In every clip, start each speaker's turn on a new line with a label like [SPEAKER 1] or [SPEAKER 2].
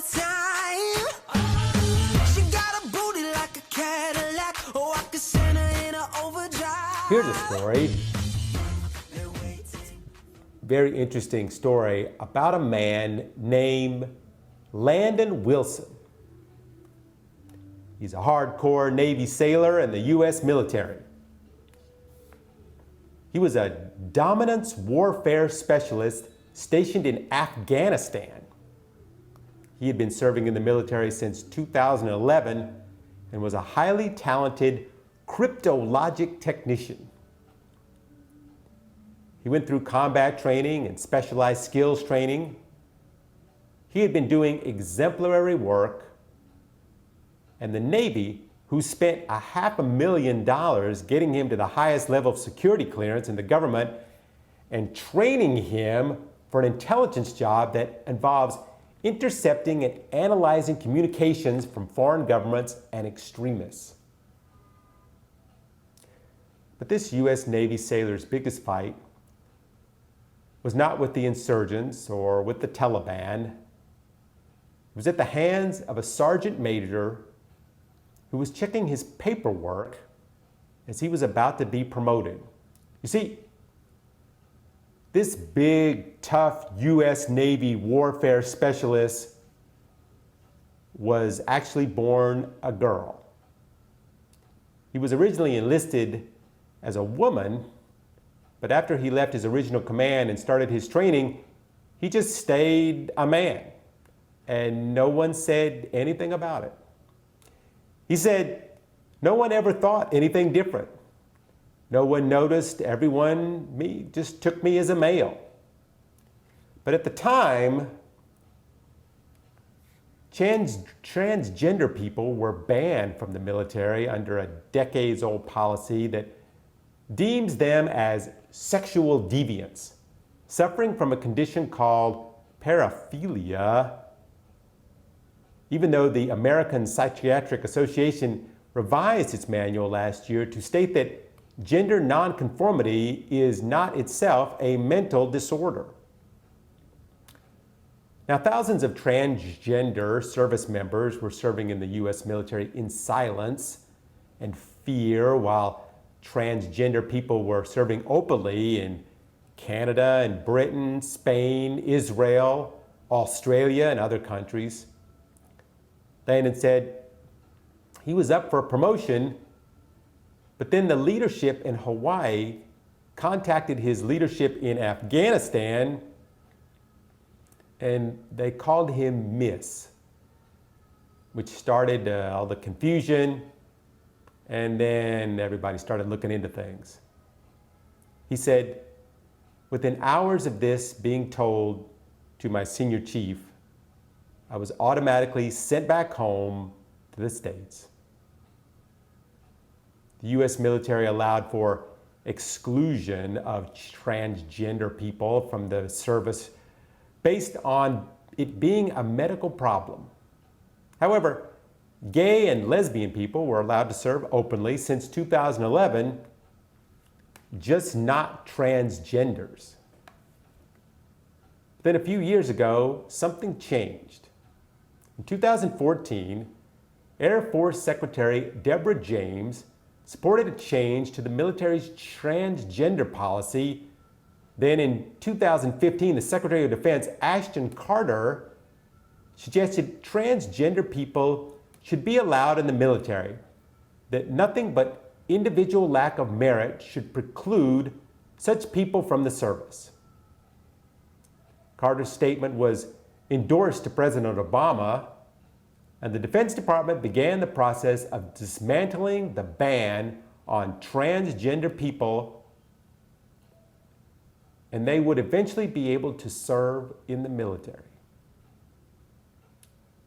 [SPEAKER 1] the time. She got a booty like a Cadillac. Oh, I could send her in an overdrive.
[SPEAKER 2] Here's a story, very interesting story about a man named Landon Wilson. He's a hardcore Navy sailor in the U.S. military. He was a dominance warfare specialist stationed in Afghanistan. He had been serving in the military since 2011 and was a highly talented cryptologic technician. He went through combat training and specialized skills training. He had been doing exemplary work, and the Navy, who spent $500,000 getting him to the highest level of security clearance in the government and training him for an intelligence job that involves intercepting and analyzing communications from foreign governments and extremists. But this U.S. Navy sailor's biggest fight was not with the insurgents or with the Taliban. It was at the hands of a sergeant major who was checking his paperwork as he was about to be promoted. You see, this big, tough U.S. Navy warfare specialist was actually born a girl. He was originally enlisted as a woman, but after he left his original command and started his training, he just stayed a man, and no one said anything about it. He said, no one ever thought anything different. No one noticed. Everyone just took me as a male. But at the time, transgender people were banned from the military under a decades-old policy that deems them as sexual deviants, suffering from a condition called paraphilia, even though the American Psychiatric Association revised its manual last year to state that gender nonconformity is not itself a mental disorder. Now, thousands of transgender service members were serving in the U.S. military in silence and fear, while transgender people were serving openly in Canada and Britain, Spain, Israel, Australia, and other countries. Landon said he was up for a promotion, but then the leadership in Hawaii contacted his leadership in Afghanistan, and they called him Miss, which started all the confusion, and then everybody started looking into things. He said, within hours of this being told to my senior chief, I was automatically sent back home to the States. The U.S. military allowed for exclusion of transgender people from the service based on it being a medical problem. However, gay and lesbian people were allowed to serve openly since 2011, just not transgenders. Then a few years ago, something changed. In 2014, Air Force Secretary Deborah James supported a change to the military's transgender policy. Then in 2015, the Secretary of Defense, Ashton Carter, suggested transgender people should be allowed in the military, that nothing but individual lack of merit should preclude such people from the service. Carter's statement was endorsed to President Obama, and the Defense Department began the process of dismantling the ban on transgender people, and they would eventually be able to serve in the military.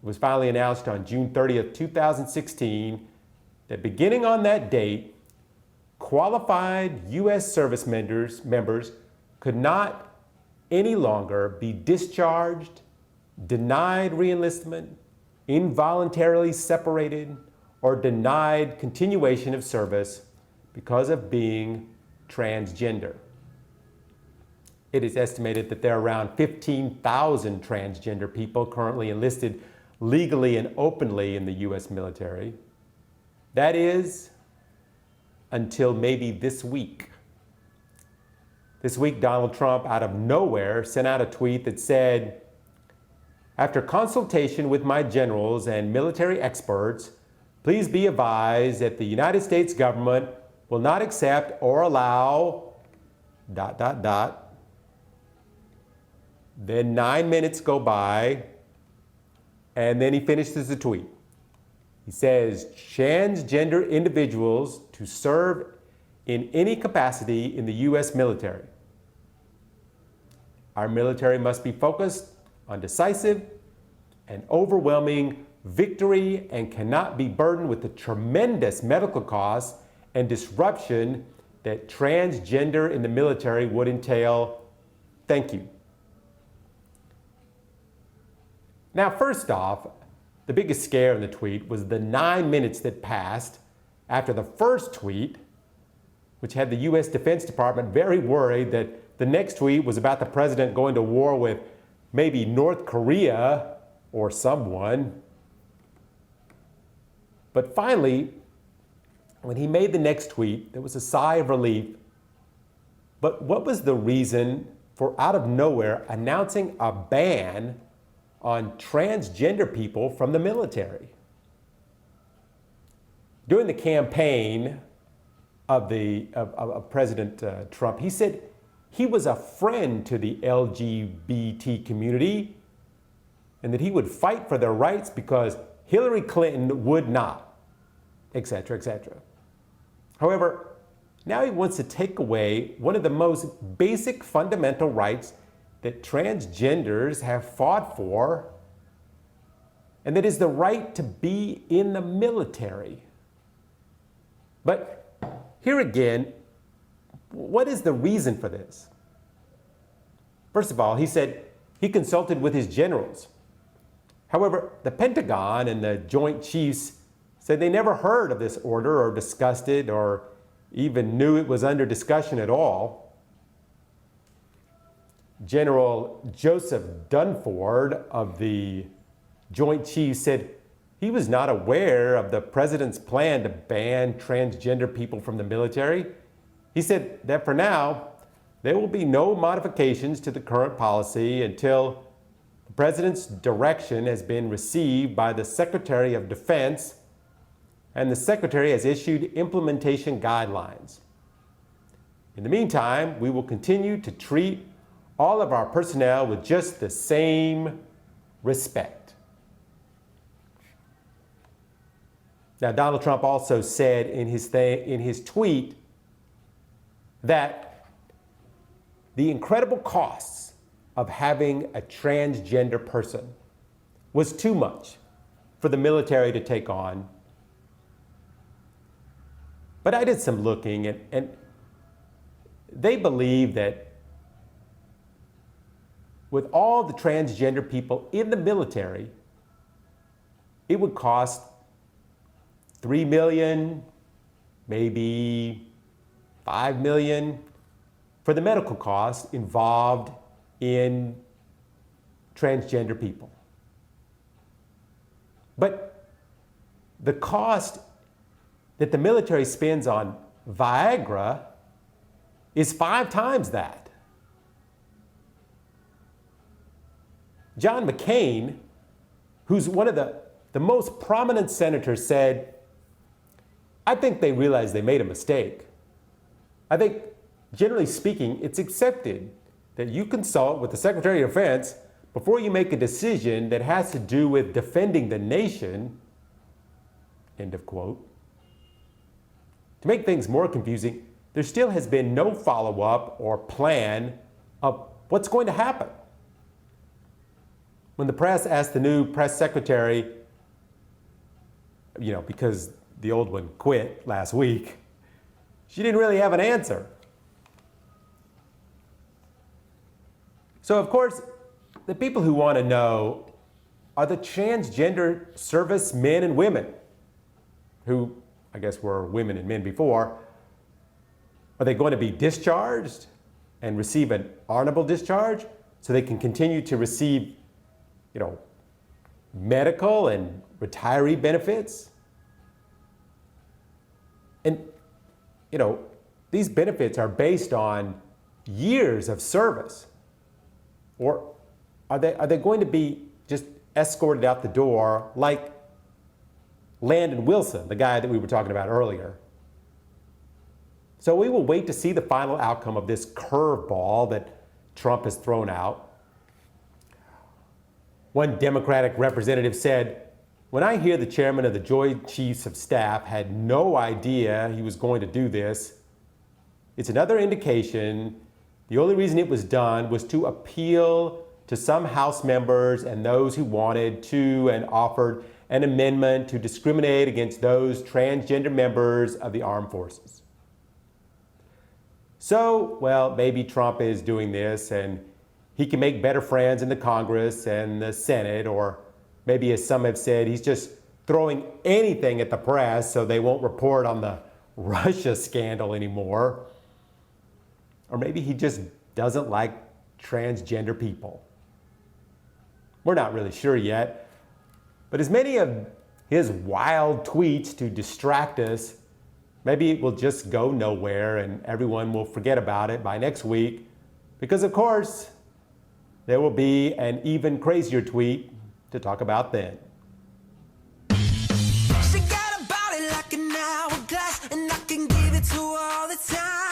[SPEAKER 2] It was finally announced on June 30th, 2016, that beginning on that date, qualified U.S. service members could not any longer be discharged, denied reenlistment, involuntarily separated, or denied continuation of service because of being transgender. It is estimated that there are around 15,000 transgender people currently enlisted legally and openly in the U.S. military. That is, until maybe this week. This week, Donald Trump, out of nowhere, sent out a tweet that said, "After consultation with my generals and military experts, please be advised that the United States government will not accept or allow ... Then 9 minutes go by, and then he finishes the tweet. He says, "Transgender individuals to serve in any capacity in the U.S. military. Our military must be focused on decisive and overwhelming victory and cannot be burdened with the tremendous medical costs and disruption that transgender in the military would entail. Thank you." Now, first off, the biggest scare in the tweet was the 9 minutes that passed after the first tweet, which had the U.S. Defense Department very worried that the next tweet was about the president going to war with maybe North Korea or someone. But finally, when he made the next tweet, there was a sigh of relief. But what was the reason for, out of nowhere, announcing a ban on transgender people from the military? During the campaign of President Trump, he said he was a friend to the LGBT community and that he would fight for their rights because Hillary Clinton would not, etc., etc. However, now he wants to take away one of the most basic fundamental rights that transgenders have fought for, and that is the right to be in the military. But here again, what is the reason for this? First of all, he said he consulted with his generals. However, the Pentagon and the Joint Chiefs said they never heard of this order or discussed it or even knew it was under discussion at all. General Joseph Dunford of the Joint Chiefs said he was not aware of the president's plan to ban transgender people from the military. He said that for now, there will be no modifications to the current policy until the president's direction has been received by the Secretary of Defense, and the Secretary has issued implementation guidelines. In the meantime, we will continue to treat all of our personnel with just the same respect. Now, Donald Trump also said in his tweet that the incredible costs of having a transgender person was too much for the military to take on. But I did some looking, and they believe that with all the transgender people in the military, it would cost $3 million, maybe $5 million for the medical costs involved in transgender people. But the cost that the military spends on Viagra is 5 times that. John McCain, who's one of the most prominent senators, said, "I think they realized they made a mistake. I think, generally speaking, it's accepted that you consult with the Secretary of Defense before you make a decision that has to do with defending the nation," end of quote. To make things more confusing, there still has been no follow-up or plan of what's going to happen. When the press asked the new press secretary, because the old one quit last week, she didn't really have an answer. So, of course, the people who want to know are the transgender service men and women, who I guess were women and men before. Are they going to be discharged and receive an honorable discharge so they can continue to receive, medical and retiree benefits. And, these benefits are based on years of service. Or are they going to be just escorted out the door like Landon Wilson, the guy that we were talking about earlier? So we will wait to see the final outcome of this curveball that Trump has thrown out. One Democratic representative said, "When I hear the chairman of the Joint Chiefs of Staff had no idea he was going to do this, it's another indication the only reason it was done was to appeal to some House members and those who wanted to and offered an amendment to discriminate against those transgender members of the armed forces." So, maybe Trump is doing this and he can make better friends in the Congress and the Senate, or maybe, as some have said, he's just throwing anything at the press so they won't report on the Russia scandal anymore. Or maybe he just doesn't like transgender people. We're not really sure yet, but as many of his wild tweets to distract us, maybe it will just go nowhere and everyone will forget about it by next week, because of course, there will be an even crazier tweet to talk about then.
[SPEAKER 1] She got a body like an hourglass, and I can give it to her all the time.